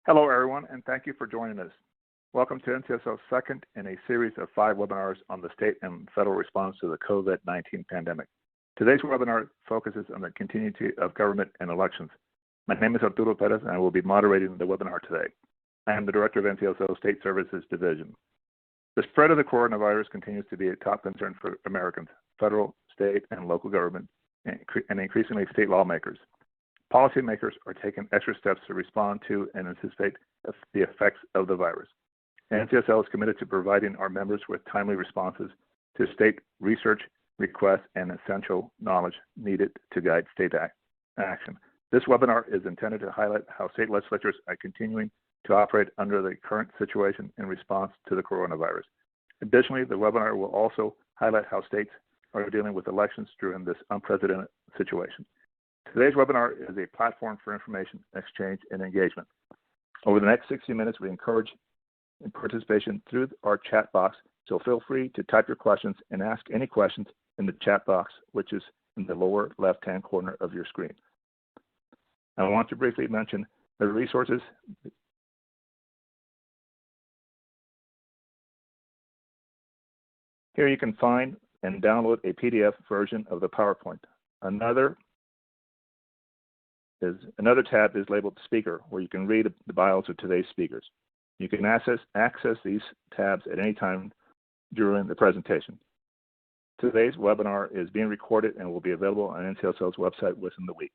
Hello, everyone, and thank you for joining us. Welcome to NCSL's second in a series of 5 webinars on the state and federal response to the COVID-19 pandemic. Today's webinar focuses on the continuity of government and elections. My name is Arturo Perez, and I will be moderating the webinar today. I am the Director of NCSL State Services Division. The spread of the coronavirus continues to be a top concern for Americans, federal, state, and local government, and increasingly state lawmakers. Policymakers are taking extra steps to respond to and anticipate the effects of the virus. NCSL is committed to providing our members with timely responses to state research, requests, and essential knowledge needed to guide state action. This webinar is intended to highlight how state legislatures are continuing to operate under the current situation in response to the coronavirus. Additionally, the webinar will also highlight how states are dealing with elections during this unprecedented situation. Today's webinar is a platform for information exchange and engagement. Over the next 60 minutes, we encourage participation through our chat box, so feel free to type your questions and ask any questions in the chat box, which is in the lower left-hand corner of your screen. I want to briefly mention the resources. Here you can find and download a PDF version of the PowerPoint. Another tab is labeled Speaker, where you can read the bios of today's speakers. You can access these tabs at any time during the presentation. Today's webinar is being recorded and will be available on NCSL's website within the week.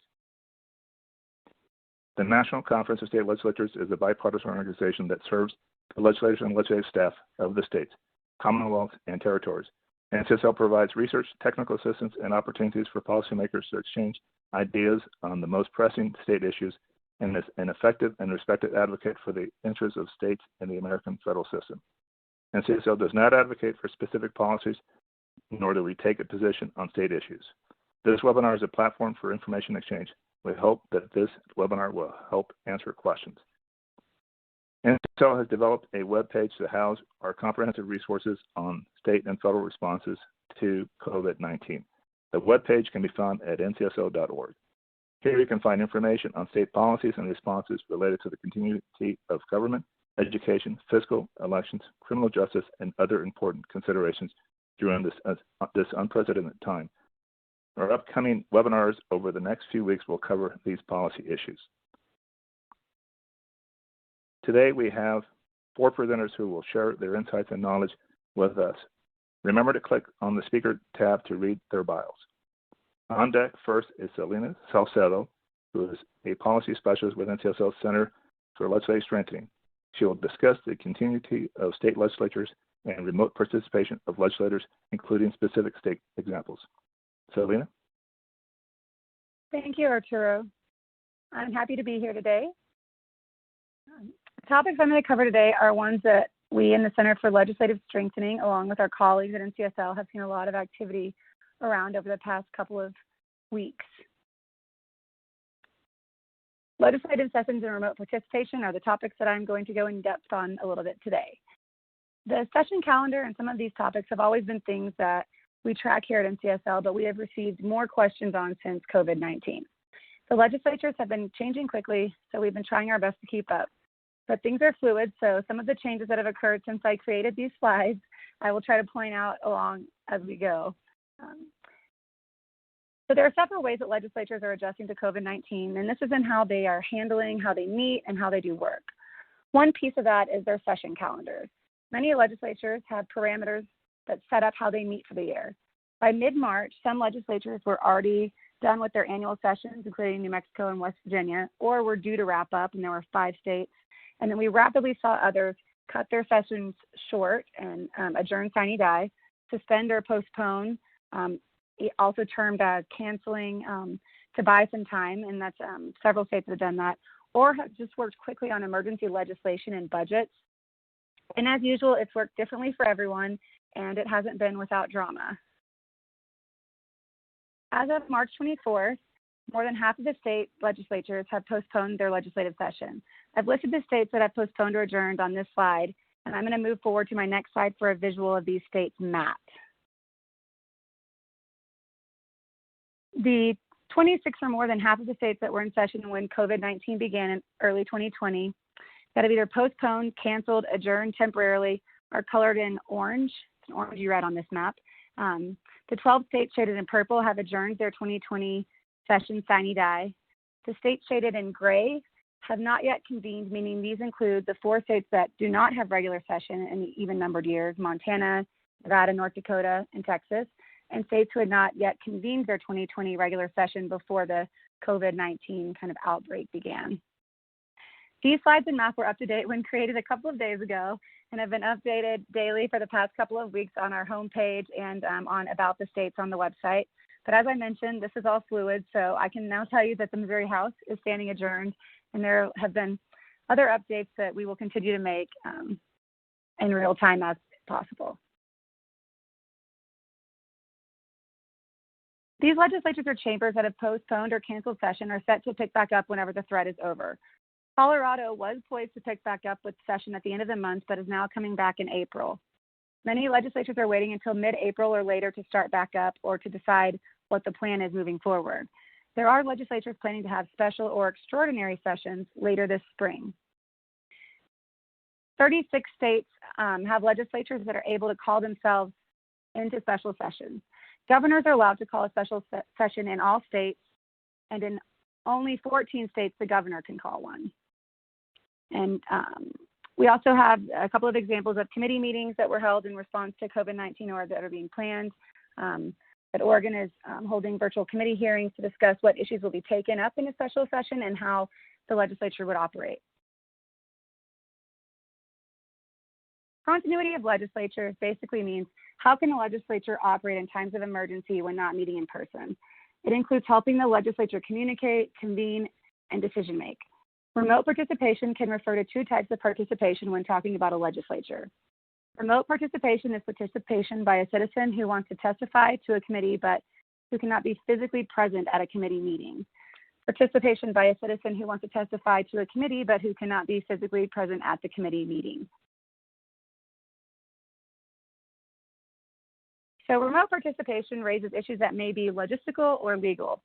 The National Conference of State Legislatures is a bipartisan organization that serves the legislators and legislative staff of the states, commonwealths, and territories. NCSL provides research, technical assistance, and opportunities for policymakers to exchange ideas on the most pressing state issues, and is an effective and respected advocate for the interests of states and the American federal system. NCSL does not advocate for specific policies, nor do we take a position on state issues. This webinar is a platform for information exchange. We hope that this webinar will help answer questions. NCSL has developed a web page to house our comprehensive resources on state and federal responses to COVID-19. The web page can be found at ncsl.org. Here you can find information on state policies and responses related to the continuity of government, education, fiscal, elections, criminal justice, and other important considerations during this unprecedented time. Our upcoming webinars over the next few weeks will cover these policy issues. Today we have 4 presenters who will share their insights and knowledge with us. Remember to click on the speaker tab to read their bios. On deck first is Selena Salcedo, who is a policy specialist with NCSL Center for Legislative Strengthening. She will discuss the continuity of state legislatures and remote participation of legislators, including specific state examples. Selena? Thank you, Arturo. I'm happy to be here today. The topics I'm going to cover today are ones that we in the Center for Legislative Strengthening, along with our colleagues at NCSL, have seen a lot of activity around over the past couple of weeks. Legislative sessions and remote participation are the topics that I'm going to go in depth on a little bit today. The session calendar and some of these topics have always been things that we track here at NCSL, but we have received more questions on since COVID-19. The legislatures have been changing quickly, so we've been trying our best to keep up. But things are fluid, so some of the changes that have occurred since I created these slides, I will try to point out along as we go. So there are several ways that legislatures are adjusting to COVID-19, and this is in how they are handling, how they meet, and how they do work. One piece of that is their session calendars. Many legislatures have parameters that set up how they meet for the year. By mid-March, some legislatures were already done with their annual sessions, including New Mexico and West Virginia, or were due to wrap up, and there were 5 states. And then we rapidly saw others cut their sessions short and adjourn sine die, suspend or postpone, also termed as canceling to buy some time, and that's several states have done that, or have just worked quickly on emergency legislation and budgets. And as usual, it's worked differently for everyone, and it hasn't been without drama. As of March 24th, more than half of the state legislatures have postponed their legislative session. I've listed the states that have postponed or adjourned on this slide, and I'm going to move forward to my next slide for a visual of these states mapped. The 26 or more than half of the states that were in session when COVID-19 began in early 2020 that have either postponed, canceled, adjourned temporarily, are colored in orange. It's an orangey red on this map. The 12 states shaded in purple have adjourned their 2020 session sine die. The states shaded in gray have not yet convened, meaning these include the 4 states that do not have regular session in even-numbered years: Montana, Nevada, North Dakota, and Texas, and states who had not yet convened their 2020 regular session before the COVID-19 kind of outbreak began. These slides and maps were up to date when created a couple of days ago and have been updated daily for the past couple of weeks on our homepage and on About the States on the website. But as I mentioned, this is all fluid, so I can now tell you that the Missouri House is standing adjourned, and there have been other updates that we will continue to make in real time as possible. These legislatures or chambers that have postponed or canceled session are set to pick back up whenever the threat is over. Colorado was poised to pick back up with session at the end of the month, but is now coming back in April. Many legislatures are waiting until mid-April or later to start back up or to decide what the plan is moving forward. There are legislatures planning to have special or extraordinary sessions later this spring. 36 states have legislatures that are able to call themselves into special sessions. Governors are allowed to call a special session in all states, and in only 14 states the governor can call one. And we also have a couple of examples of committee meetings that were held in response to COVID-19 or that are being planned. That Oregon is holding virtual committee hearings to discuss what issues will be taken up in a special session and how the legislature would operate. Continuity of legislatures basically means how can the legislature operate in times of emergency when not meeting in person? It includes helping the legislature communicate, convene, and decision make. Remote participation can refer to 2 types of participation when talking about a legislature. Remote participation is participation by a citizen who wants to testify to a committee but who cannot be physically present at a committee meeting. Participation by a citizen who wants to testify to a committee but who cannot be physically present at the committee meeting. So remote participation raises issues that may be logistical or legal.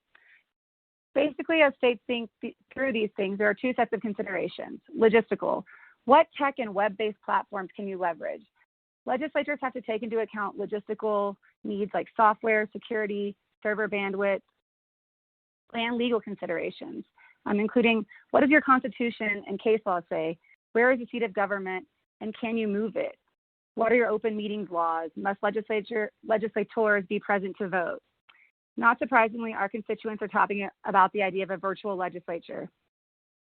Basically, as states think through these things, there are 2 sets of considerations. Logistical: what tech and web-based platforms can you leverage? Legislatures have to take into account logistical needs like software, security, server bandwidth, and legal considerations, including what does your Constitution and case law say? Where is the seat of government, and can you move it? What are your open meetings laws? Must legislators be present to vote? Not surprisingly, our constituents are talking about the idea of a virtual legislature.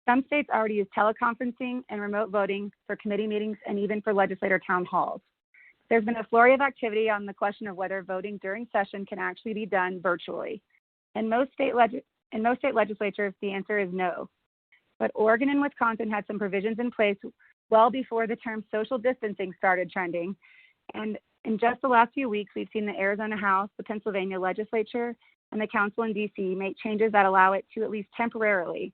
Some states already use teleconferencing and remote voting for committee meetings and even for legislator town halls. There's been a flurry of activity on the question of whether voting during session can actually be done virtually. In most state legislatures, the answer is no. But Oregon and Wisconsin had some provisions in place well before the term social distancing started trending. And in just the last few weeks, we've seen the Arizona House, the Pennsylvania legislature, and the council in DC make changes that allow it to at least temporarily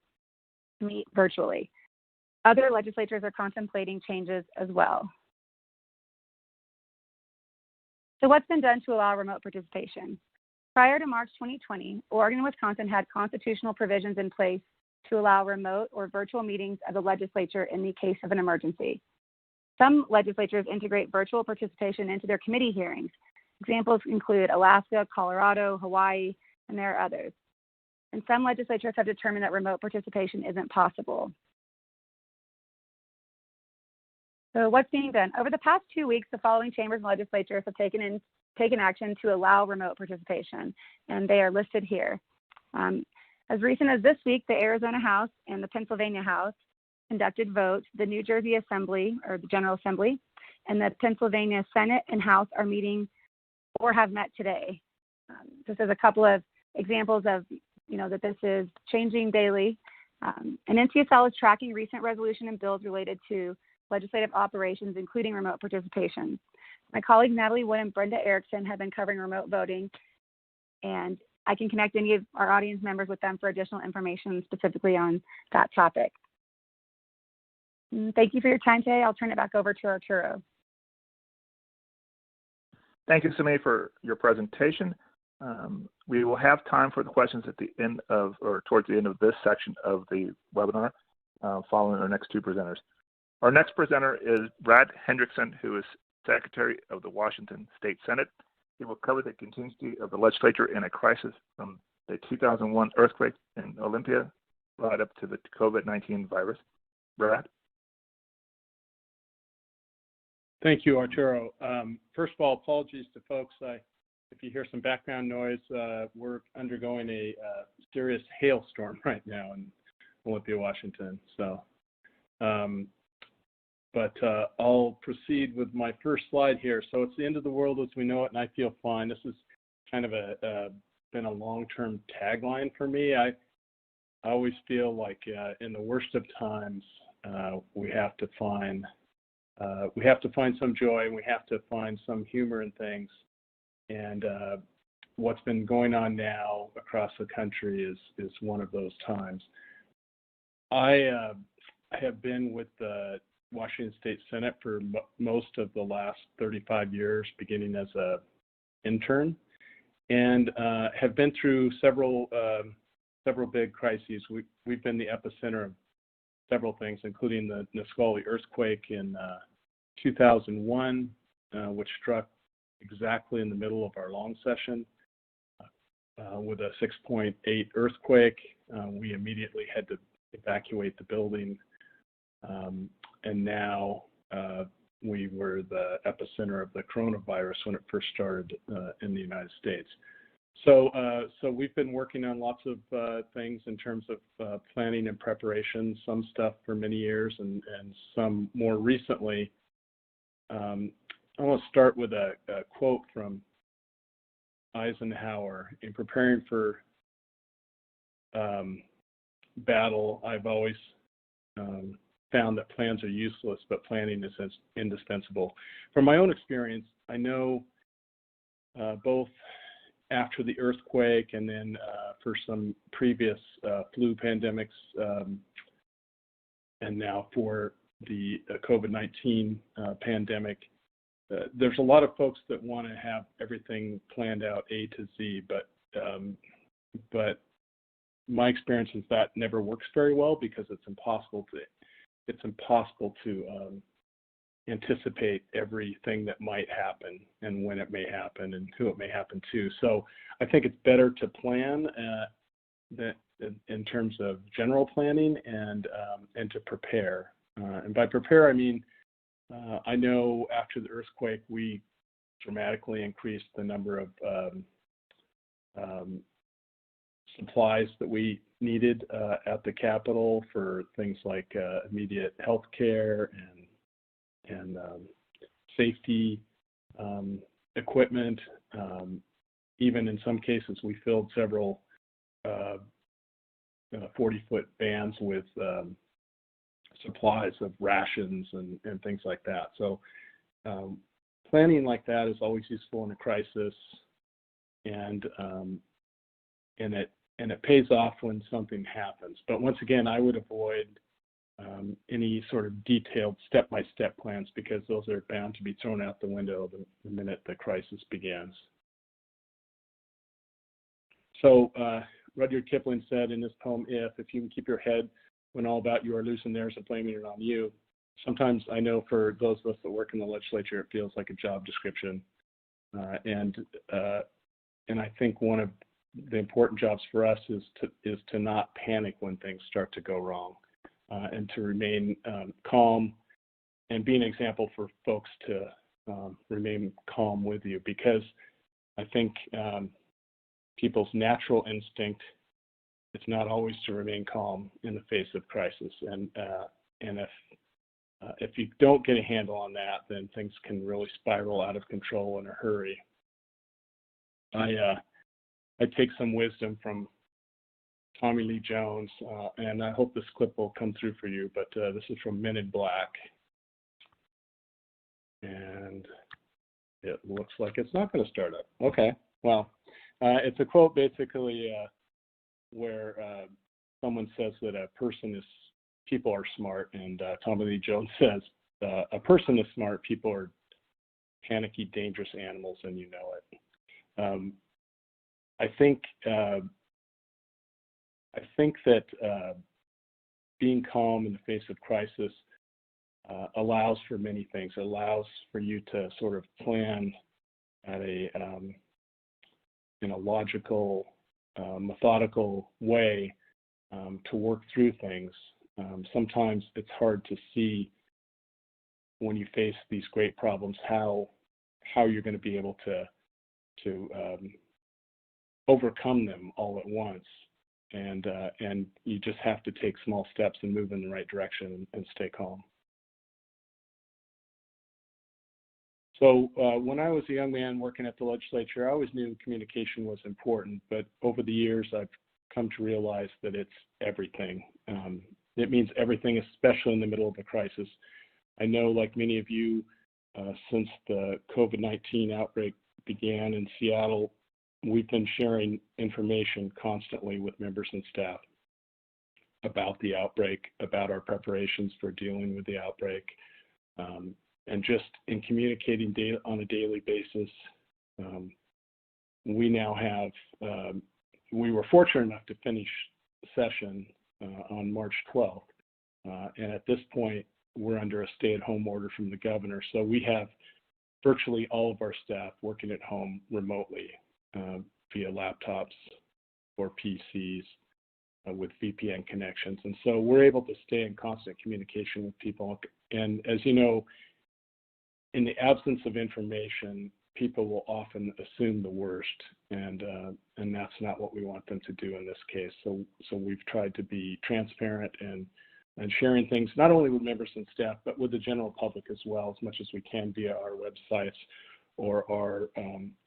meet virtually. Other legislatures are contemplating changes as well. So what's been done to allow remote participation? Prior to March 2020, Oregon and Wisconsin had constitutional provisions in place to allow remote or virtual meetings of the legislature in the case of an emergency. Some legislatures integrate virtual participation into their committee hearings. Examples include Alaska, Colorado, Hawaii, and there are others. And some legislatures have determined that remote participation isn't possible. So what's being done? Over the past 2 weeks, the following chambers and legislatures have taken action to allow remote participation, and they are listed here. As recent as this week, the Arizona House and the Pennsylvania House conducted votes. The New Jersey Assembly, or the General Assembly, and the Pennsylvania Senate and House are meeting or have met today. Just as a couple of examples of, that this is changing daily. And NCSL is tracking recent resolution and bills related to legislative operations, including remote participation. My colleagues Natalie Wood and Brenda Erickson have been covering remote voting, and I can connect any of our audience members with them for additional information specifically on that topic. Thank you for your time today. I'll turn it back over to Arturo. Thank you, Sumi, for your presentation. We will have time for the questions at the end of, or towards the end of this section of the webinar, following our next 2 presenters. Our next presenter is Brad Hendrickson, who is Secretary of the Washington State Senate. He will cover the contingency of the legislature in a crisis from the 2001 earthquake in Olympia right up to the COVID-19 virus. Brad? Thank you, Arturo. First of all, apologies to folks. If you hear some background noise, we're undergoing a serious hailstorm right now in Olympia, Washington. So, I'll proceed with my first slide here. So it's the end of the world as we know it, and I feel fine. This is kind of been a long-term tagline for me. I always feel like in the worst of times, we have to find some joy, and we have to find some humor in things. And what's been going on now across the country is one of those times. I have been with the Washington State Senate for most of the last 35 years, beginning as an intern, and have been through several big crises. We've been the epicenter of several things, including the Nisqually earthquake in 2001, which struck exactly in the middle of our long session with a 6.8 earthquake. We immediately had to evacuate the building, and now we were the epicenter of the coronavirus when it first started in the United States. So we've been working on lots of things in terms of planning and preparation, some stuff for many years and some more recently. I want to start with a quote from Eisenhower. In preparing for battle, I've always found that plans are useless, but planning is indispensable. From my own experience, I know both after the earthquake and then for some previous flu pandemics and now for the COVID-19 pandemic, there's a lot of folks that want to have everything planned out A to Z, but my experience is that never works very well because it's impossible to anticipate everything that might happen and when it may happen and who it may happen to. So I think it's better to plan that in terms of general planning and to prepare. And by prepare, I mean I know after the earthquake we dramatically increased the number of supplies that we needed at the Capitol for things like immediate health care and safety equipment. Even in some cases, we filled several 40-foot vans with supplies of rations and things like that. So planning like that is always useful in a crisis, and it pays off when something happens. But once again, I would avoid any sort of detailed step-by-step plans because those are bound to be thrown out the window the minute the crisis begins. So Rudyard Kipling said in his poem, if you can keep your head when all about you are losing theirs and blaming it on you. Sometimes I know for those of us that work in the legislature, it feels like a job description. And I think one of the important jobs for us is to not panic when things start to go wrong, and to remain calm and be an example for folks to remain calm with you, because I think people's natural instinct is not always to remain calm in the face of crisis, and if you don't get a handle on that, then things can really spiral out of control in a hurry. I take some wisdom from Tommy Lee Jones, and I hope this clip will come through for you, but this is from Men in Black. And it looks like it's not going to start up. Okay, well, it's a quote basically where someone says that people are smart, and Tommy Lee Jones says, a person is smart, people are panicky, dangerous animals, and you know it. I think that being calm in the face of crisis allows for many things. It allows for you to sort of plan at a in a logical, methodical way to work through things. Sometimes it's hard to see when you face these great problems how you're going to be able to overcome them all at once, and you just have to take small steps and move in the right direction and stay calm. So when I was a young man working at the legislature, I always knew communication was important, but over the years I've come to realize that it's everything. It means everything, especially in the middle of a crisis. I know, like many of you, since the COVID-19 outbreak began in Seattle, we've been sharing information constantly with members and staff about the outbreak, about our preparations for dealing with the outbreak, and just in communicating on a daily basis. We now have, we were fortunate enough to finish session on March 12th, and at this point, we're under a stay-at-home order from the governor, so we have virtually all of our staff working at home remotely via laptops or PCs with VPN connections. And so we're able to stay in constant communication with people. And as you know, in the absence of information, people will often assume the worst, and that's not what we want them to do in this case. So we've tried to be transparent and sharing things not only with members and staff, but with the general public as well, as much as we can via our websites or our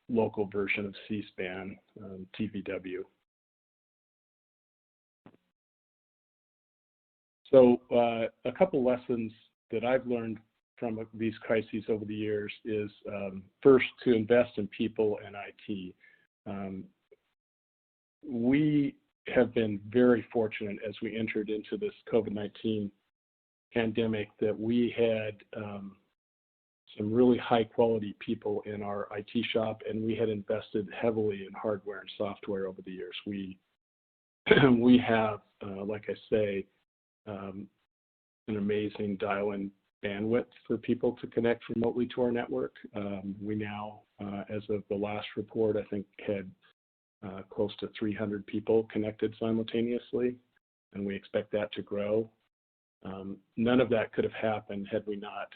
local version of C-SPAN, TVW. So a couple lessons that I've learned from these crises over the years is first, to invest in people and IT. We have been very fortunate as we entered into this COVID-19 pandemic that we had some really high quality people in our IT shop, and we had invested heavily in hardware and software over the years. We have, like I say, an amazing dial-in bandwidth for people to connect remotely to our network. We now, as of the last report, I think had close to 300 people connected simultaneously, and we expect that to grow. None of that could have happened had we not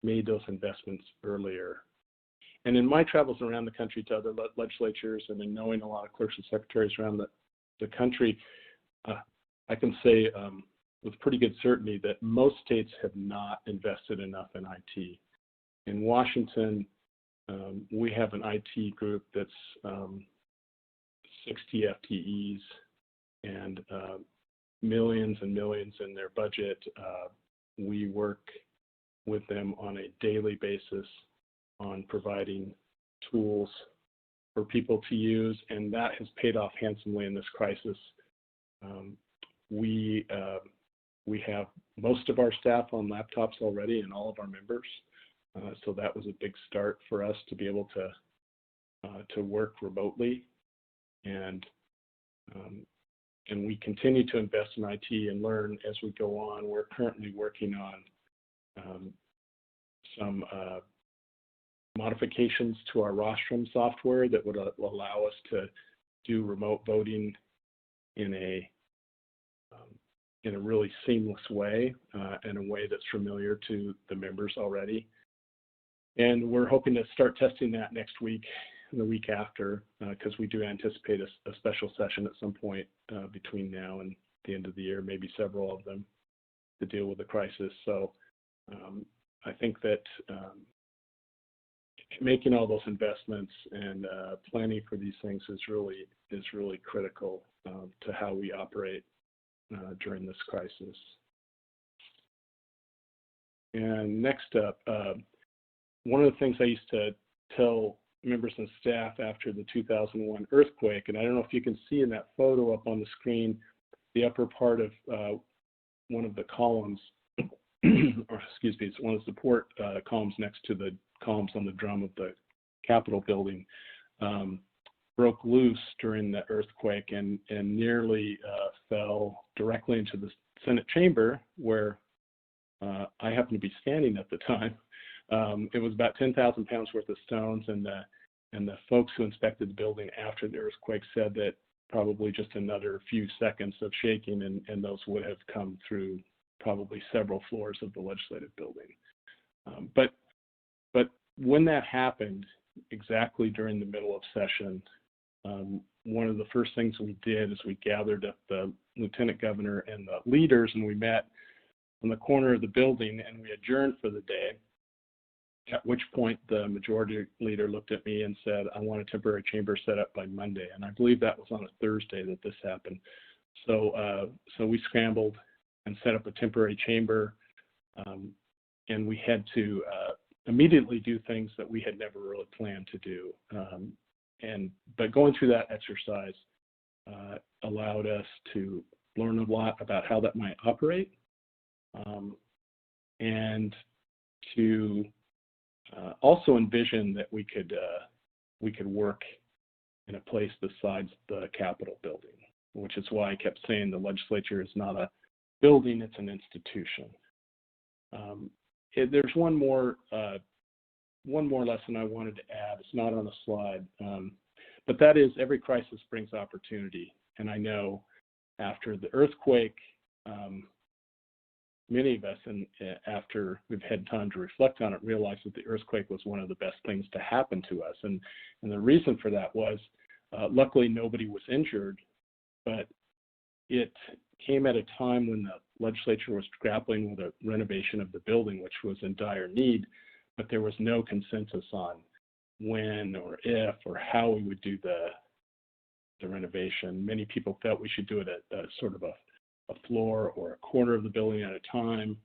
made those investments earlier. And in my travels around the country to other legislatures and in knowing a lot of clerks and secretaries around the country, I can say with pretty good certainty that most states have not invested enough in IT. In Washington, we have an IT group that's 60 FTEs and millions and millions in their budget. We work with them on a daily basis on providing tools for people to use, and that has paid off handsomely in this crisis. We have most of our staff on laptops already and all of our members, so that was a big start for us to be able to work remotely, and we continue to invest in IT and learn as we go on. We're currently working on some modifications to our rostrum software that would allow us to do remote voting in a really seamless way, in a way that's familiar to the members already. And we're hoping to start testing that next week and the week after, because we do anticipate a special session at some point between now and the end of the year, maybe several of them, to deal with the crisis. So I think that making all those investments and planning for these things is really critical to how we operate during this crisis. And next up, one of the things I used to tell members and staff after the 2001 earthquake, and I don't know if you can see in that photo up on the screen, the upper part of one of the columns, or excuse me, it's one of the support columns next to the columns on the drum of the Capitol building, broke loose during the earthquake and nearly fell directly into the Senate chamber, where I happened to be standing at the time. It was about 10,000 pounds worth of stones, and the folks who inspected the building after the earthquake said that probably just another few seconds of shaking, and those would have come through probably several floors of the legislative building. But when that happened, exactly during the middle of session, one of the first things we did is we gathered up the lieutenant governor and the leaders, and we met on the corner of the building, and we adjourned for the day, at which point the majority leader looked at me and said, I want a temporary chamber set up by Monday. And I believe that was on a Thursday that this happened. So we scrambled and set up a temporary chamber, and we had to immediately do things that we had never really planned to do. But going through that exercise allowed us to learn a lot about how that might operate, and to also envision that we could work in a place besides the Capitol building, which is why I kept saying the legislature is not a building, it's an institution. There's one more lesson I wanted to add. It's not on the slide, but that is every crisis brings opportunity. And I know after the earthquake, many of us, and after we've had time to reflect on it, realized that the earthquake was one of the best things to happen to us. And the reason for that was, luckily nobody was injured, but it came at a time when the legislature was grappling with a renovation of the building, which was in dire need, but there was no consensus on when or if or how we would do the renovation. Many people felt we should do it at sort of a floor or a quarter of the building at a time.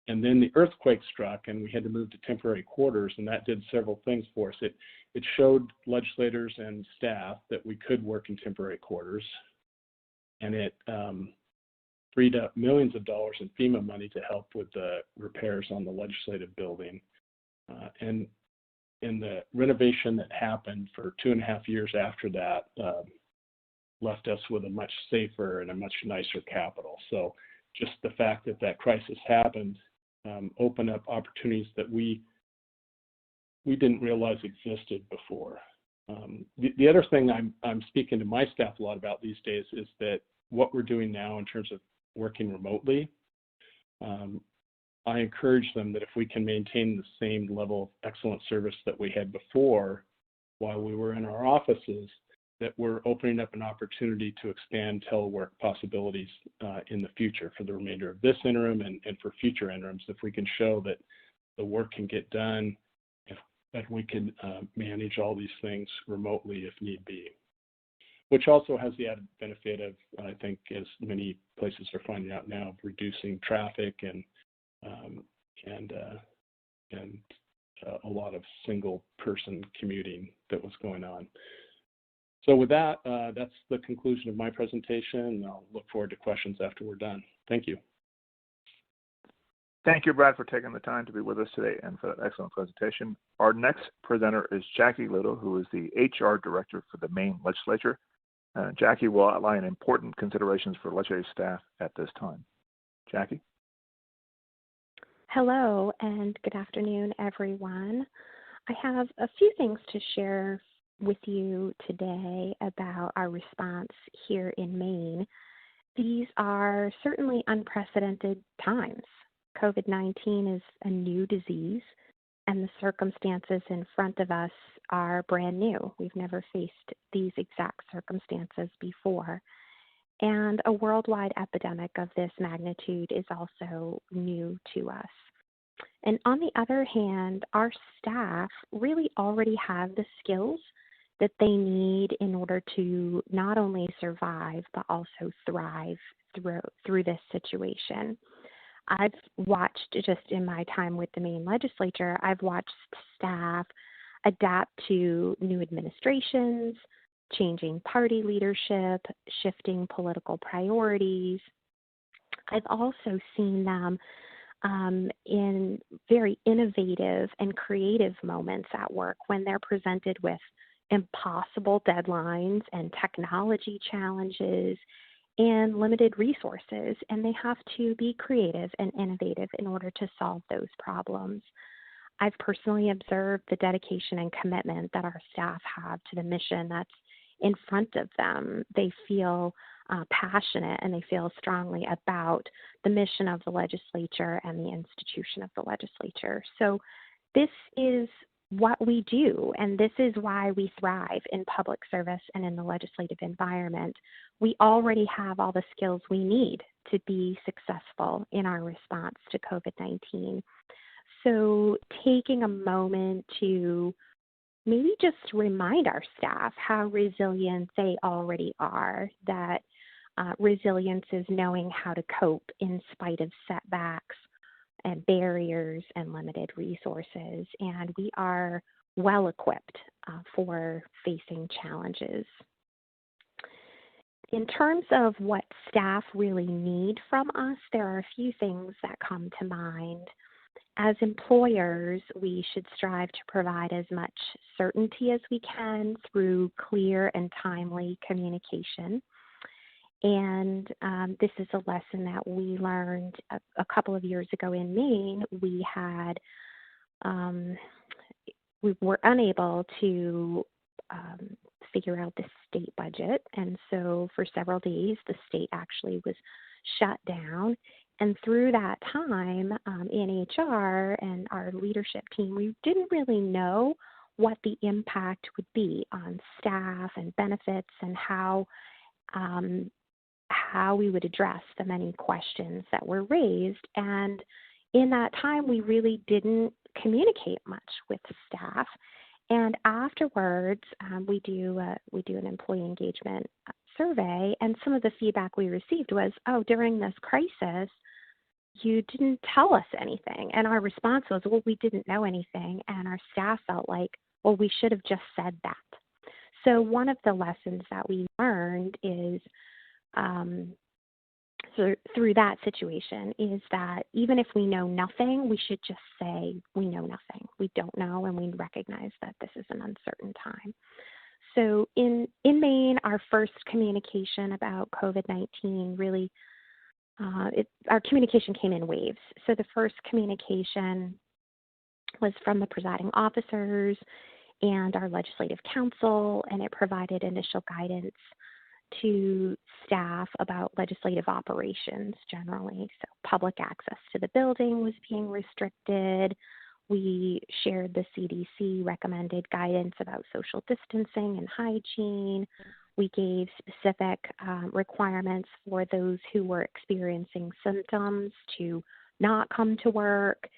And then the earthquake struck, and we had to move to temporary quarters, and that did several things for us. It showed legislators and staff that we could work in temporary quarters, and it freed up millions of dollars in FEMA money to help with the repairs on the legislative building. And the renovation that happened for 2.5 years after that left us with a much safer and a much nicer Capitol. So just the fact that that crisis happened opened up opportunities that we didn't realize existed before. The other thing I'm speaking to my staff a lot about these days is that what we're doing now in terms of working remotely, I encourage them that if we can maintain the same level of excellent service that we had before while we were in our offices, that we're opening up an opportunity to expand telework possibilities in the future for the remainder of this interim and for future interims, if we can show that the work can get done, that we can manage all these things remotely if need be. Which also has the added benefit of, I think, as many places are finding out now, of reducing traffic and a lot of single person commuting that was going on. So with that, that's the conclusion of my presentation, and I'll look forward to questions after we're done. Thank you. Thank you, Brad, for taking the time to be with us today and for that excellent presentation. Our next presenter is Jackie Little, who is the HR Director for the Maine Legislature. Jackie will outline important considerations for legislative staff at this time. Jackie? Hello, and good afternoon, everyone. I have a few things to share with you today about our response here in Maine. These are certainly unprecedented times. COVID-19 is a new disease, and the circumstances in front of us are brand new. We've never faced these exact circumstances before. And a worldwide epidemic of this magnitude is also new to us. And on the other hand, our staff really already have the skills that they need in order to not only survive, but also thrive through this situation. I've watched, just in my time with the Maine Legislature, I've watched staff adapt to new administrations, changing party leadership, shifting political priorities. I've also seen them in very innovative and creative moments at work when they're presented with impossible deadlines and technology challenges and limited resources, and they have to be creative and innovative in order to solve those problems. I've personally observed the dedication and commitment that our staff have to the mission that's in front of them. They feel passionate and they feel strongly about the mission of the legislature and the institution of the legislature. So this is what we do, and this is why we thrive in public service and in the legislative environment. We already have all the skills we need to be successful in our response to COVID-19. So taking a moment to maybe just remind our staff how resilient they already are, that resilience is knowing how to cope in spite of setbacks and barriers and limited resources, and we are well equipped for facing challenges. In terms of what staff really need from us, there are a few things that come to mind. As employers, we should strive to provide as much certainty as we can through clear and timely communication. And this is a lesson that we learned a couple of years ago in Maine. We were unable to figure out the state budget, and so for several days the state actually was shut down. And through that time, in HR and our leadership team, we didn't really know what the impact would be on staff and benefits and how we would address the many questions that were raised. And in that time, we really didn't communicate much with staff. And afterwards, we do an employee engagement survey, and some of the feedback we received was, oh, during this crisis, you didn't tell us anything. And our response was, well, we didn't know anything. And our staff felt like, well, we should have just said that. So one of the lessons that we learned is through that situation is that even if we know nothing, we should just say we know nothing. We don't know, and we recognize that this is an uncertain time. So in Maine, our first communication about COVID-19 really, our communication came in waves. So the first communication was from the presiding officers and our legislative council, and it provided initial guidance to staff about legislative operations generally. So public access to the building was being restricted. We shared the CDC recommended guidance about social distancing and hygiene. We gave specific requirements for those who were experiencing symptoms to not come to work,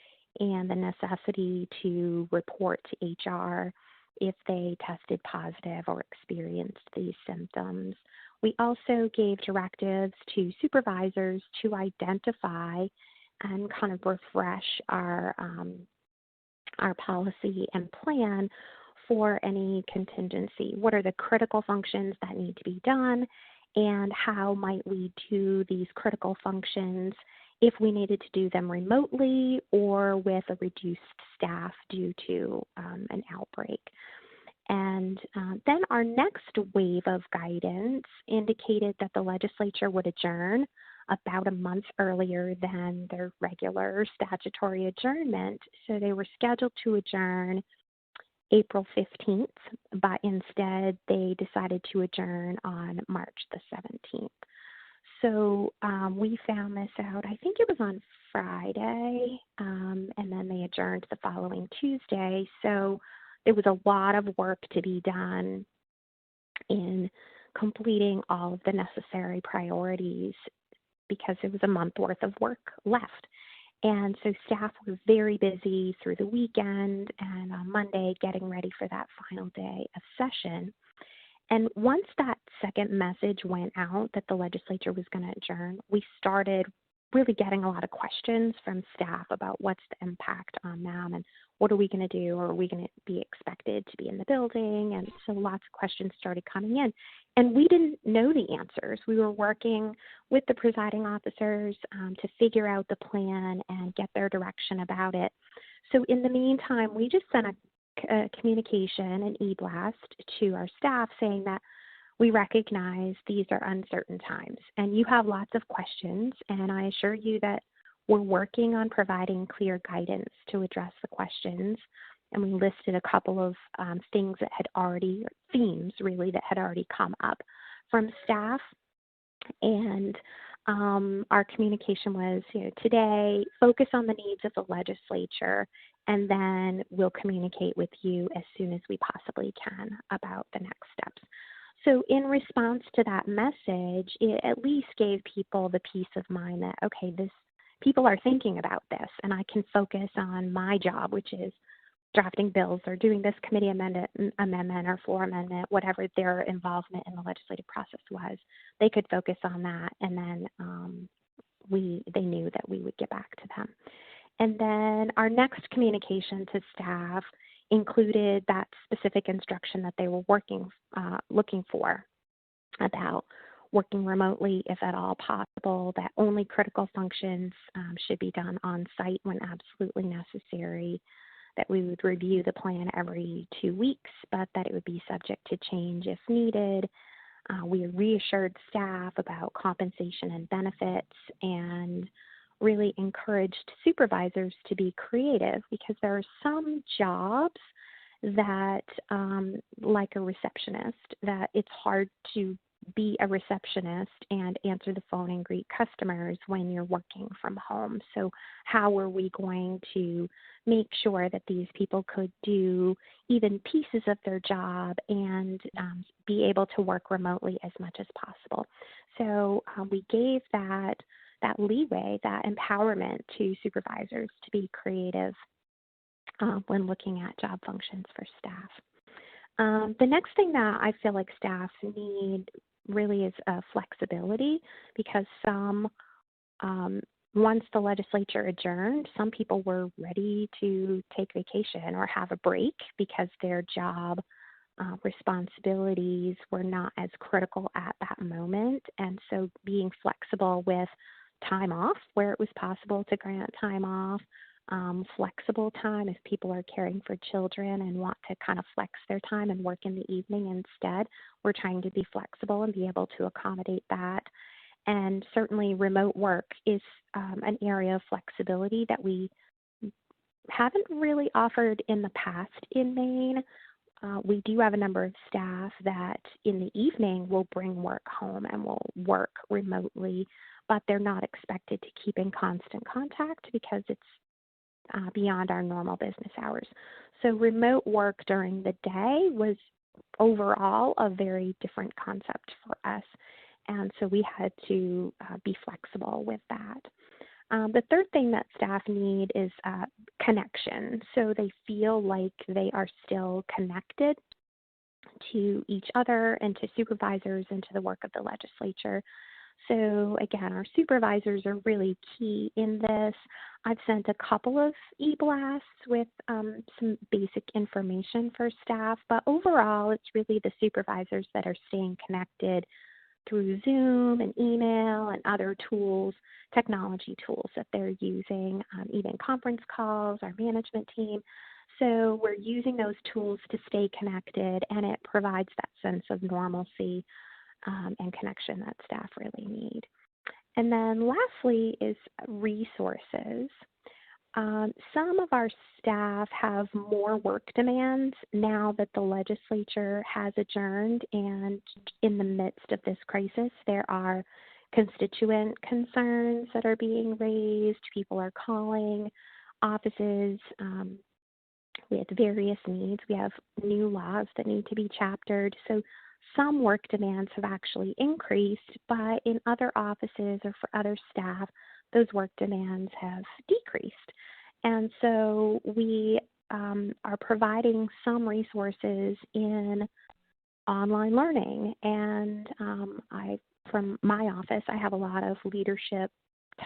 and the necessity to report to HR if they tested positive or experienced these symptoms. We also gave directives to supervisors to identify and kind of refresh our policy and plan for any contingency. What are the critical functions that need to be done, and how might we do these critical functions if we needed to do them remotely or with a reduced staff due to an outbreak. And then our next wave of guidance indicated that the legislature would adjourn about a month earlier than their regular statutory adjournment. So they were scheduled to adjourn April 15th, but instead they decided to adjourn on March the 17th. So we found this out, I think it was on Friday, and then they adjourned the following Tuesday. So there was a lot of work to be done in completing all of the necessary priorities because there was a month worth of work left. And so staff were very busy through the weekend and on Monday getting ready for that final day of session. And once that second message went out that the legislature was going to adjourn, we started really getting a lot of questions from staff about what's the impact on them and what are we going to do, or are we going to be expected to be in the building? And so lots of questions started coming in. And we didn't know the answers. We were working with the presiding officers to figure out the plan and get their direction about it. So in the meantime, we just sent a communication, an e-blast to our staff saying that we recognize these are uncertain times, and you have lots of questions, and I assure you that we're working on providing clear guidance to address the questions. And we listed a couple of things that had already, themes really, that had already come up from staff. And our communication was, today, focus on the needs of the legislature, and then we'll communicate with you as soon as we possibly can about the next steps. So in response to that message, it at least gave people the peace of mind that, okay, people are thinking about this, and I can focus on my job, which is drafting bills or doing this committee amendment or floor amendment, whatever their involvement in the legislative process was. They could focus on that, and then they knew that we would get back to them. And then our next communication to staff included that specific instruction that they were looking for about working remotely if at all possible, that only critical functions should be done on site when absolutely necessary, that we would review the plan every 2 weeks, but that it would be subject to change if needed. We reassured staff about compensation and benefits, and really encouraged supervisors to be creative, because there are some jobs that, like a receptionist, that it's hard to be a receptionist and answer the phone and greet customers when you're working from home. So how are we going to make sure that these people could do even pieces of their job and be able to work remotely as much as possible? So we gave that leeway, that empowerment to supervisors to be creative when looking at job functions for staff. The next thing that I feel like staff need really is flexibility, because once the legislature adjourned, some people were ready to take vacation or have a break because their job responsibilities were not as critical at that moment. And so being flexible with time off where it was possible to grant time off, flexible time if people are caring for children and want to kind of flex their time and work in the evening instead. We're trying to be flexible and be able to accommodate that. And certainly remote work is an area of flexibility that we haven't really offered in the past in Maine. We do have a number of staff that in the evening will bring work home and will work remotely, but they're not expected to keep in constant contact because it's beyond our normal business hours. So remote work during the day was overall a very different concept for us. And so we had to be flexible with that. The third thing that staff need is connection. So they feel like they are still connected to each other and to supervisors and to the work of the legislature. So again, our supervisors are really key in this. I've sent a couple of e-blasts with some basic information for staff, but overall it's really the supervisors that are staying connected through Zoom and email and other tools, technology tools that they're using, even conference calls, our management team. So we're using those tools to stay connected, and it provides that sense of normalcy and connection that staff really need. And then lastly is resources. Some of our staff have more work demands now that the legislature has adjourned, and in the midst of this crisis, there are constituent concerns that are being raised. People are calling offices with various needs. We have new laws that need to be chaptered. So some work demands have actually increased, but in other offices or for other staff, those work demands have decreased. And so we are providing some resources in online learning. And from my office, I have a lot of leadership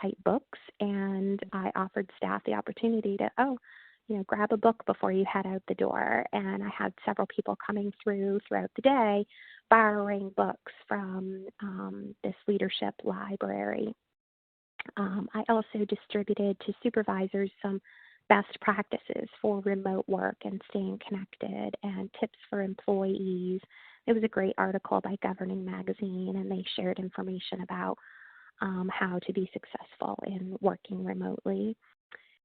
type books, and I offered staff the opportunity to, grab a book before you head out the door. And I had several people coming throughout the day, borrowing books from this leadership library. I also distributed to supervisors some best practices for remote work and staying connected, and tips for employees It was a great article by Governing Magazine, and they shared information about how to be successful in working remotely.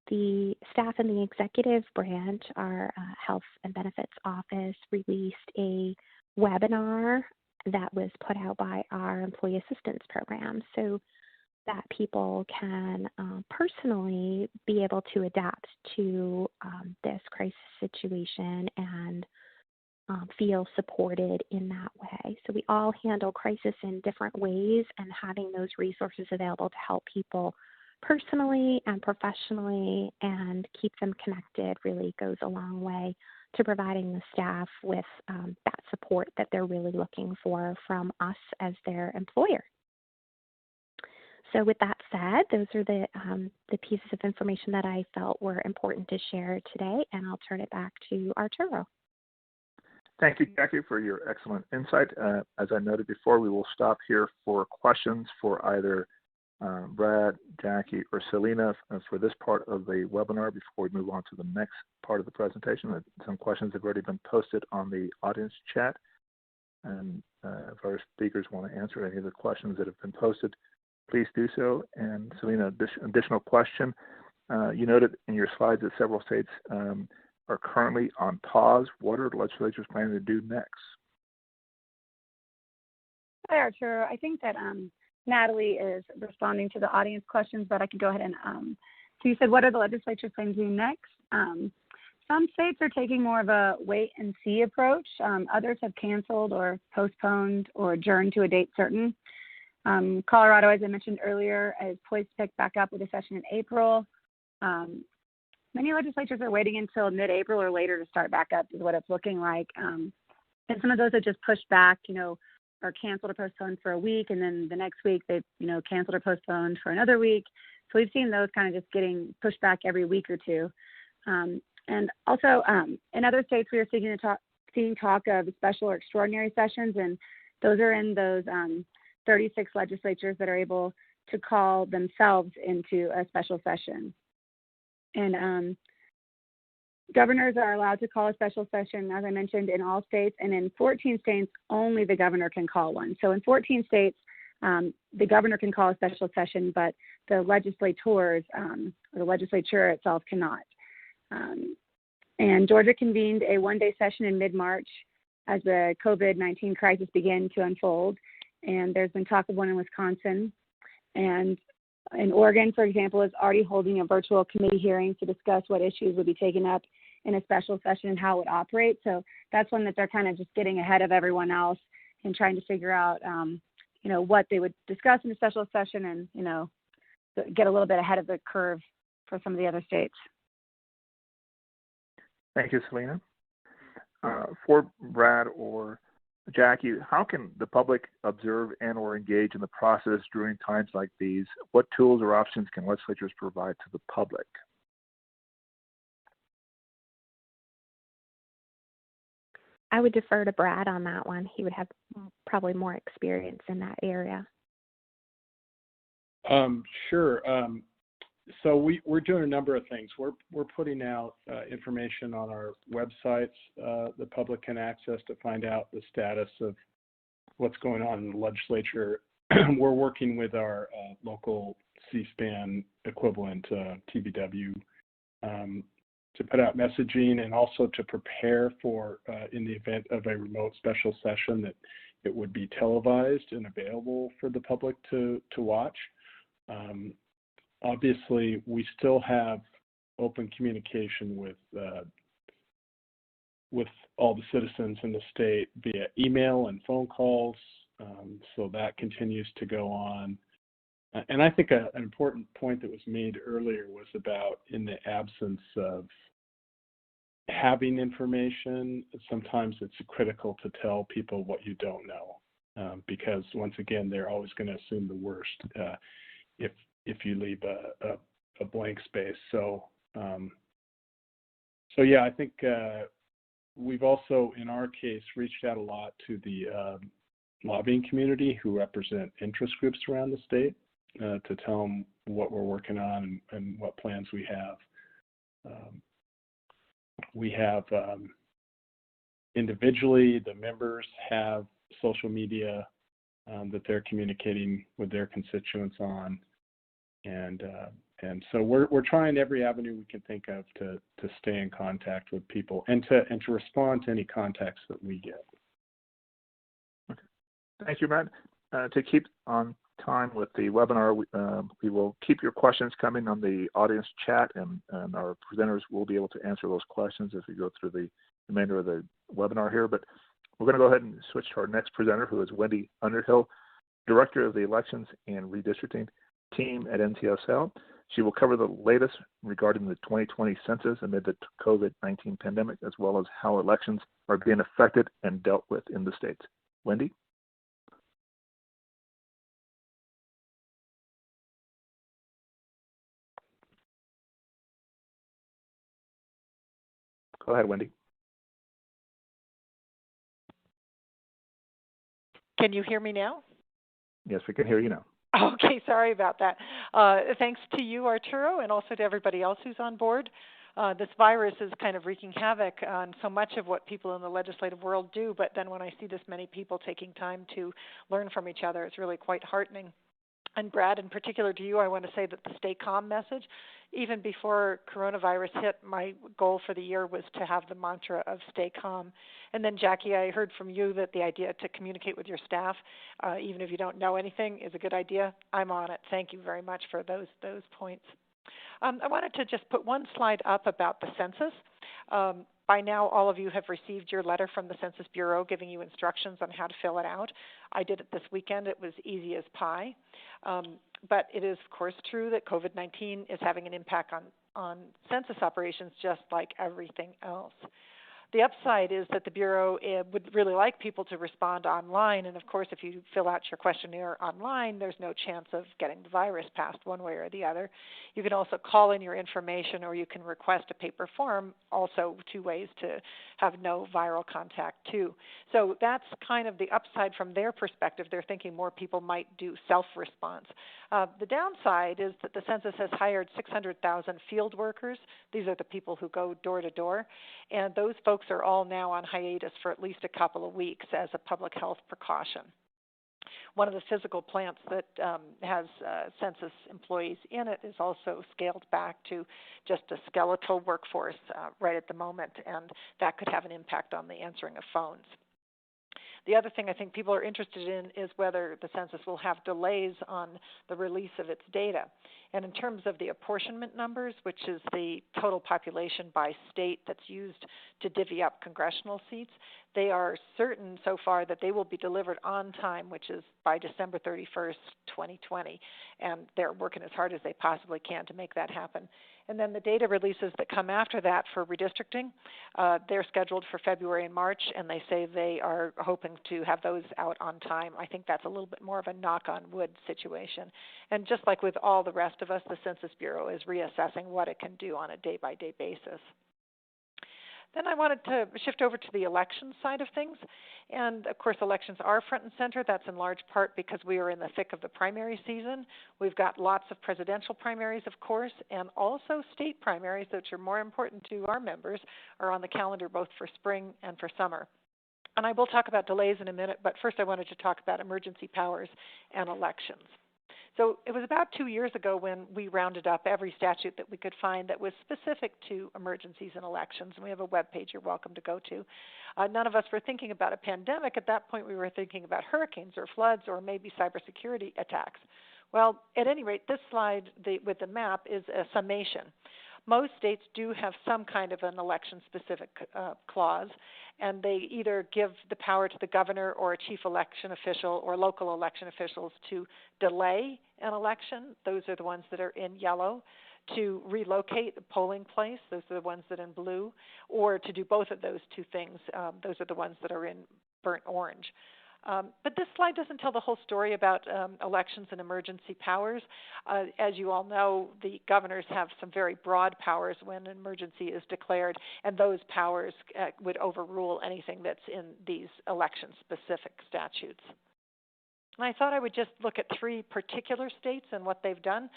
The staff in the executive branch, our Health and Benefits Office, released a webinar that was put out by our Employee Assistance Program so that people can personally be able to adapt to this crisis situation and feel supported in that way. So we all handle crisis in different ways, and having those resources available to help people personally and professionally and keep them connected really goes a long way to providing the staff with that support that they're really looking for from us as their employer. So with that said, those are the pieces of information that I felt were important to share today, and I'll turn it back to Arturo. Thank you, Jackie, for your excellent insight. As I noted before, we will stop here for questions for either Brad, Jackie, or Selena for this part of the webinar before we move on to the next part of the presentation. Some questions have already been posted on the audience chat, and if our speakers want to answer any of the questions that have been posted, please do so. And Selena, additional question. You noted in your slides that several states are currently on pause. What are the legislatures planning to do next? Hi, Arturo. I think that Natalie is responding to the audience questions, but I could go ahead and, so you said, what are the legislatures planning to do next? Some states are taking more of a wait and see approach. Others have canceled or postponed or adjourned to a date certain. Colorado, as I mentioned earlier, is poised to pick back up with a session in April. Many legislatures are waiting until mid-April or later to start back up is what it's looking like. And some of those are just pushed back, or canceled or postponed for a week, and then the next week they've, canceled or postponed for another week. So we've seen those kind of just getting pushed back every week or two. And also in other states, we are seeing talk of special or extraordinary sessions, and those are in those 36 legislatures that are able to call themselves into a special session. And governors are allowed to call a special session, as I mentioned, in all states, and in 14 states, only the governor can call one. So in 14 states, the governor can call a special session, but the legislators, or the legislature itself cannot. And Georgia convened a one-day session in mid-March as the COVID-19 crisis began to unfold, and there's been talk of one in Wisconsin. And in Oregon, for example, is already holding a virtual committee hearing to discuss what issues would be taken up in a special session and how it would operate. So that's one that they're kind of just getting ahead of everyone else and trying to figure out, what they would discuss in a special session and, get a little bit ahead of the curve for some of the other states. Thank you, Selena. For Brad or Jackie, how can the public observe and or engage in the process during times like these? What tools or options can legislatures provide to the public? I would defer to Brad on that one. He would have probably more experience in that area. Sure. So we're doing a number of things. We're putting out information on our websites the public can access to find out the status of what's going on in the legislature. We're working with our local C-SPAN equivalent, TVW, to put out messaging and also to prepare for, in the event of a remote special session, that it would be televised and available for the public to watch. Obviously, we still have open communication with all the citizens in the state via email and phone calls, so that continues to go on. And I think an important point that was made earlier was about, in the absence of having information, sometimes it's critical to tell people what you don't know, because once again, they're always going to assume the worst if you leave a blank space. So yeah, I think we've also, in our case, reached out a lot to the lobbying community who represent interest groups around the state to tell them what we're working on and what plans we have. We have individually, the members have social media that they're communicating with their constituents on, and so we're trying every avenue we can think of to stay in contact with people and to respond to any contacts that we get. Okay. Thank you, Matt. To keep on time with the webinar, we will keep your questions coming on the audience chat, and our presenters will be able to answer those questions as we go through the remainder of the webinar here. But we're going to go ahead and switch to our next presenter, who is Wendy Underhill, Director of the Elections and Redistricting Team at NCSL. She will cover the latest regarding the 2020 census amid the COVID-19 pandemic, as well as how elections are being affected and dealt with in the states. Wendy? Go ahead, Wendy. Can you hear me now? Yes, we can hear you now. Okay, sorry about that. Thanks to you, Arturo, and also to everybody else who's on board. This virus is kind of wreaking havoc on so much of what people in the legislative world do, but then when I see this many people taking time to learn from each other, it's really quite heartening. And Brad, in particular to you, I want to say that the stay calm message, even before coronavirus hit, my goal for the year was to have the mantra of stay calm. And then Jackie, I heard from you that the idea to communicate with your staff, even if you don't know anything, is a good idea. I'm on it. Thank you very much for those points. I wanted to just put one slide up about the census. By now, all of you have received your letter from the Census Bureau giving you instructions on how to fill it out. I did it this weekend. It was easy as pie. But it is, of course, true that COVID-19 is having an impact on census operations just like everything else. The upside is that the Bureau would really like people to respond online, and of course if you fill out your questionnaire online, there's no chance of getting the virus passed one way or the other. You can also call in your information, or you can request a paper form, also two ways to have no viral contact too. So that's kind of the upside from their perspective. They're thinking more people might do self-response. The downside is that the census has hired 600,000 field workers. These are the people who go door to door, and those folks are all now on hiatus for at least a couple of weeks as a public health precaution. One of the physical plants that has census employees in it is also scaled back to just a skeletal workforce right at the moment, and that could have an impact on the answering of phones. The other thing I think people are interested in is whether the census will have delays on the release of its data. And in terms of the apportionment numbers, which is the total population by state that's used to divvy up congressional seats, they are certain so far that they will be delivered on time, which is by December 31st, 2020. And they're working as hard as they possibly can to make that happen. And then the data releases that come after that for redistricting, they're scheduled for February and March, and they say they are hoping to have those out on time. I think that's a little bit more of a knock-on-wood situation. And just like with all the rest of us, the Census Bureau is reassessing what it can do on a day-by-day basis. Then I wanted to shift over to the election side of things. And of course, elections are front and center. That's in large part because we are in the thick of the primary season. We've got lots of presidential primaries, of course, and also state primaries, which are more important to our members, are on the calendar both for spring and for summer. And I will talk about delays in a minute, but first I wanted to talk about emergency powers and elections. So it was about 2 years ago when we rounded up every statute that we could find that was specific to emergencies and elections, and we have a web page you're welcome to go to. None of us were thinking about a pandemic. At that point, we were thinking about hurricanes or floods or maybe cybersecurity attacks. Well, at any rate, this slide with the map is a summation. Most states do have some kind of an election-specific clause, and they either give the power to the governor or a chief election official or local election officials to delay an election. Those are the ones that are in yellow. To relocate a polling place, those are the ones that are in blue, or to do both of those two things. Those are the ones that are in burnt orange. But this slide doesn't tell the whole story about elections and emergency powers. As you all know, the governors have some very broad powers when an emergency is declared, and those powers would overrule anything that's in these election-specific statutes. And I thought I would just look at three particular states and what they've done.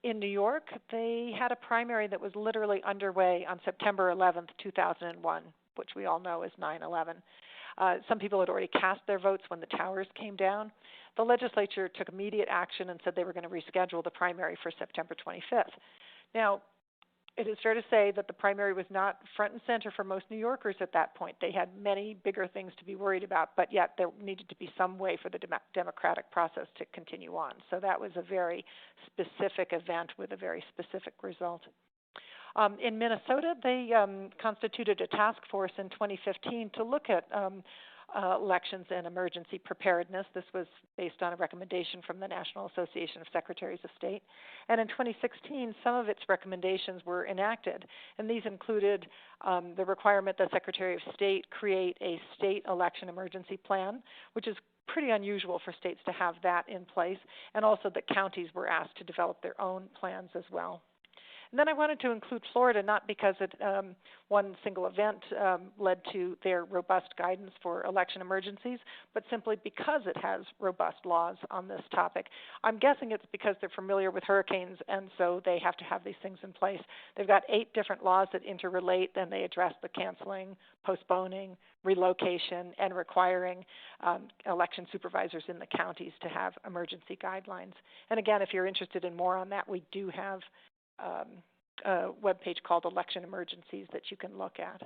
In New York, they had a primary that was literally underway on September 11th, 2001. which we all know as 9/11. Some people had already cast their votes when the towers came down. The legislature took immediate action and said they were going to reschedule the primary for September 25th. Now, it is fair to say that the primary was not front and center for most New Yorkers at that point. They had many bigger things to be worried about, but yet there needed to be some way for the democratic process to continue on. So that was a very specific event with a very specific result. In Minnesota, they constituted a task force in 2015 to look at elections and emergency preparedness. This was based on a recommendation from the National Association of Secretaries of State. And in 2016, some of its recommendations were enacted. And these included the requirement that Secretary of State create a state election emergency plan, which is pretty unusual for states to have that in place, and also that counties were asked to develop their own plans as well. And then I wanted to include Florida, not because one single event led to their robust guidance for election emergencies, but simply because it has robust laws on this topic. I'm guessing it's because they're familiar with hurricanes, and so they have to have these things in place. They've got 8 different laws that interrelate, and they address the canceling, postponing, relocation, and requiring election supervisors in the counties to have emergency guidelines. And again, if you're interested in more on that, we do have a webpage called Election Emergencies that you can look at.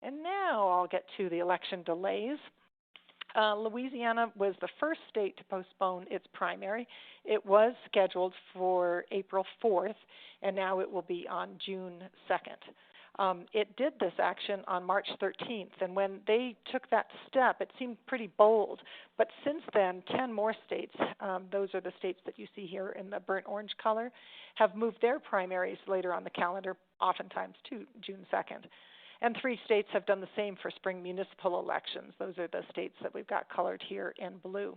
And now I'll get to the election delays. Louisiana was the first state to postpone its primary. It was scheduled for April 4th, and now it will be on June 2nd. It did this action on March 13th, and when they took that step, it seemed pretty bold. But since then, 10 more states, those are the states that you see here in the burnt orange color, have moved their primaries later on the calendar, oftentimes to June 2nd. And 3 states have done the same for spring municipal elections. Those are the states that we've got colored here in blue.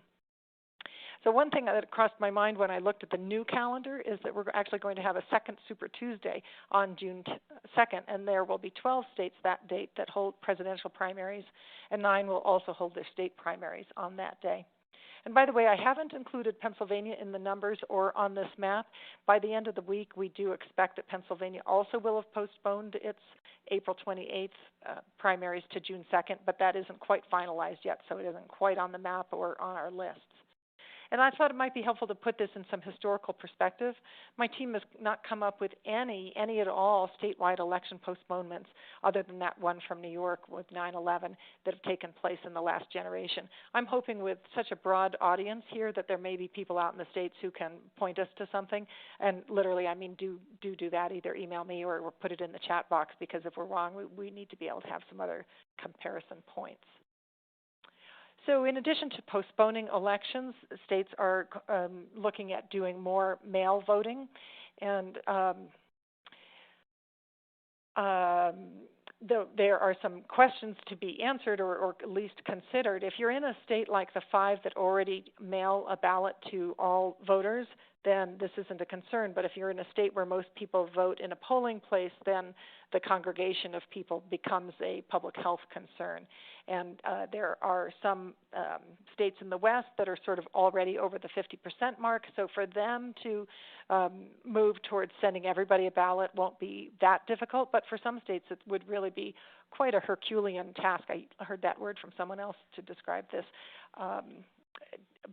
So one thing that crossed my mind when I looked at the new calendar is that we're actually going to have a second Super Tuesday on June 2nd, and there will be 12 states that date that hold presidential primaries, and 9 will also hold their state primaries on that day. And by the way, I haven't included Pennsylvania in the numbers or on this map. By the end of the week, we do expect that Pennsylvania also will have postponed its April 28th primaries to June 2nd, but that isn't quite finalized yet, so it isn't quite on the map or on our lists. And I thought it might be helpful to put this in some historical perspective. My team has not come up with any at all statewide election postponements other than that one from New York with 9/11 that have taken place in the last generation. I'm hoping with such a broad audience here that there may be people out in the states who can point us to something. And literally, I mean, do that. Either email me or put it in the chat box, because if we're wrong, we need to be able to have some other comparison points. So in addition to postponing elections, states are looking at doing more mail voting. And there are some questions to be answered or at least considered. If you're in a state like the 5 that already mail a ballot to all voters, then this isn't a concern. But if you're in a state where most people vote in a polling place, then the congregation of people becomes a public health concern. And there are some states in the West that are sort of already over the 50% mark. So for them to move towards sending everybody a ballot won't be that difficult. But for some states, it would really be quite a Herculean task. I heard that word from someone else to describe this.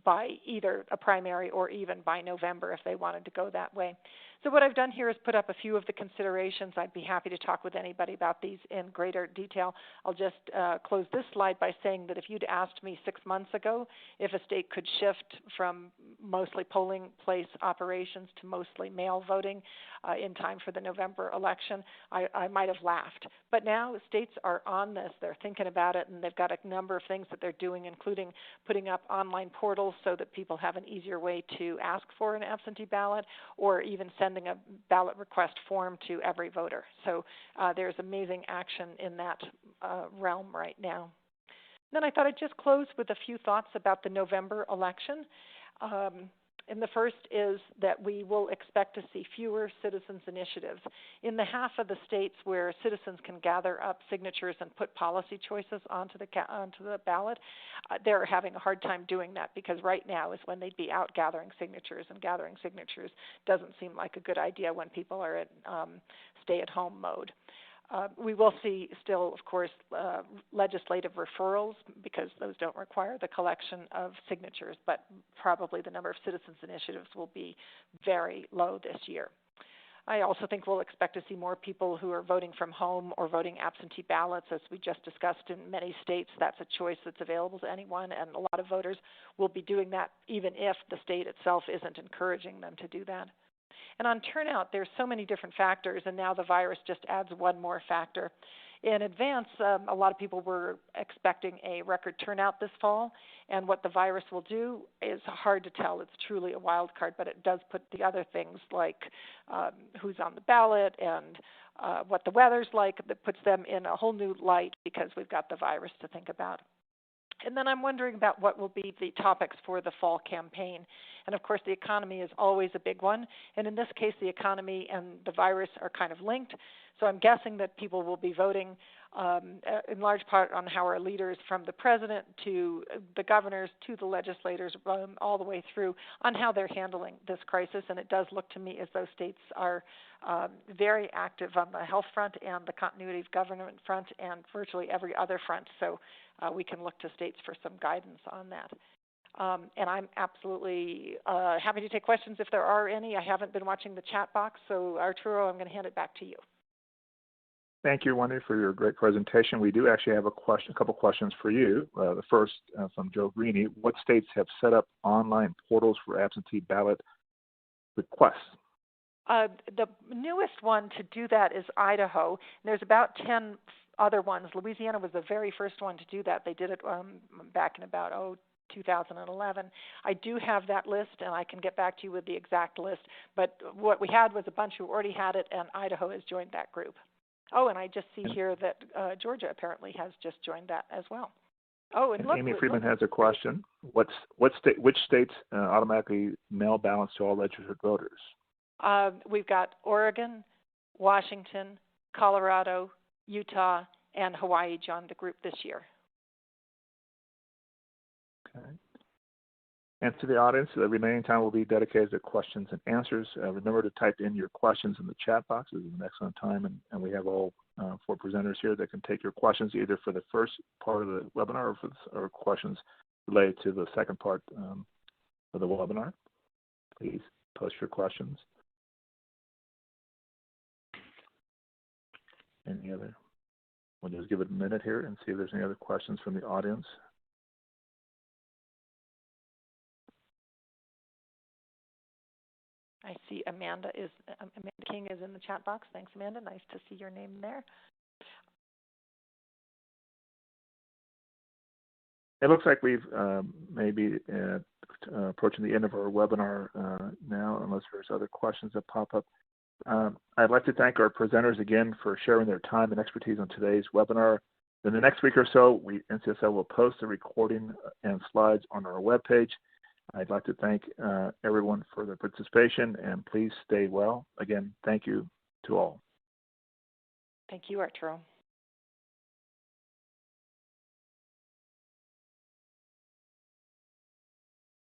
By either a primary or even by November if they wanted to go that way. So what I've done here is put up a few of the considerations. I'd be happy to talk with anybody about these in greater detail. I'll just close this slide by saying that if you'd asked me 6 months ago if a state could shift from mostly polling place operations to mostly mail voting in time for the November election, I might have laughed. But now states are on this. They're thinking about it, and they've got a number of things that they're doing, including putting up online portals so that people have an easier way to ask for an absentee ballot, or even sending a ballot request form to every voter. So there's amazing action in that realm right now. Then I thought I'd just close with a few thoughts about the November election. And the first is that we will expect to see fewer citizens' initiatives. In the half of the states where citizens can gather up signatures and put policy choices onto the ballot, they're having a hard time doing that, because right now is when they'd be out gathering signatures, and gathering signatures doesn't seem like a good idea when people are in stay-at-home mode. We will see still, of course, legislative referrals because those don't require the collection of signatures, but probably the number of citizens initiatives will be very low this year. I also think we'll expect to see more people who are voting from home or voting absentee ballots. As we just discussed, in many states, that's a choice that's available to anyone, and a lot of voters will be doing that even if the state itself isn't encouraging them to do that. And on turnout, there's so many different factors, and now the virus just adds one more factor. In advance, a lot of people were expecting a record turnout this fall, and what the virus will do is hard to tell. It's truly a wild card, but it does put the other things like who's on the ballot and what the weather's like, that puts them in a whole new light because we've got the virus to think about. And then I'm wondering about what will be the topics for the fall campaign. And of course, the economy is always a big one. And in this case, the economy and the virus are kind of linked. So I'm guessing that people will be voting in large part on how our leaders, from the president to the governors to the legislators, all the way through, on how they're handling this crisis. And it does look to me as though states are very active on the health front and the continuity of government front and virtually every other front. So we can look to states for some guidance on that. And I'm absolutely happy to take questions if there are any. I haven't been watching the chat box, so Arturo, I'm going to hand it back to you. Thank you, Wendy, for your great presentation. We do actually have a couple questions for you. The first from Joe Greeny: what states have set up online portals for absentee ballot requests? The newest one to do that is Idaho. And there's about 10 other ones. Louisiana was the very first one to do that. They did it back in about 2011. I do have that list, and I can get back to you with the exact list. But what we had was a bunch who already had it, and Idaho has joined that group. Oh, and I just see here that Georgia apparently has just joined that as well. Oh, and look, Amy Friedman has a question. Which states automatically mail ballots to all registered voters? We've got Oregon, Washington, Colorado, Utah, and Hawaii joined the group this year. Okay. And to the audience, the remaining time will be dedicated to questions and answers. Remember to type in your questions in the chat box. This is an excellent time, and we have all 4 presenters here that can take your questions either for the first part of the webinar or questions related to the second part of the webinar. Please post your questions. Any other? We'll just give it a minute here and see if there's any other questions from the audience. I see Amanda King is in the chat box. Thanks, Amanda. Nice to see your name there. It looks like we've maybe approaching the end of our webinar now, unless there's other questions that pop up. I'd like to thank our presenters again for sharing their time and expertise on today's webinar. In the next week or so, NCSL will post the recording and slides on our webpage. I'd like to thank everyone for their participation, and please stay well. Again, thank you to all. Thank you, Arturo.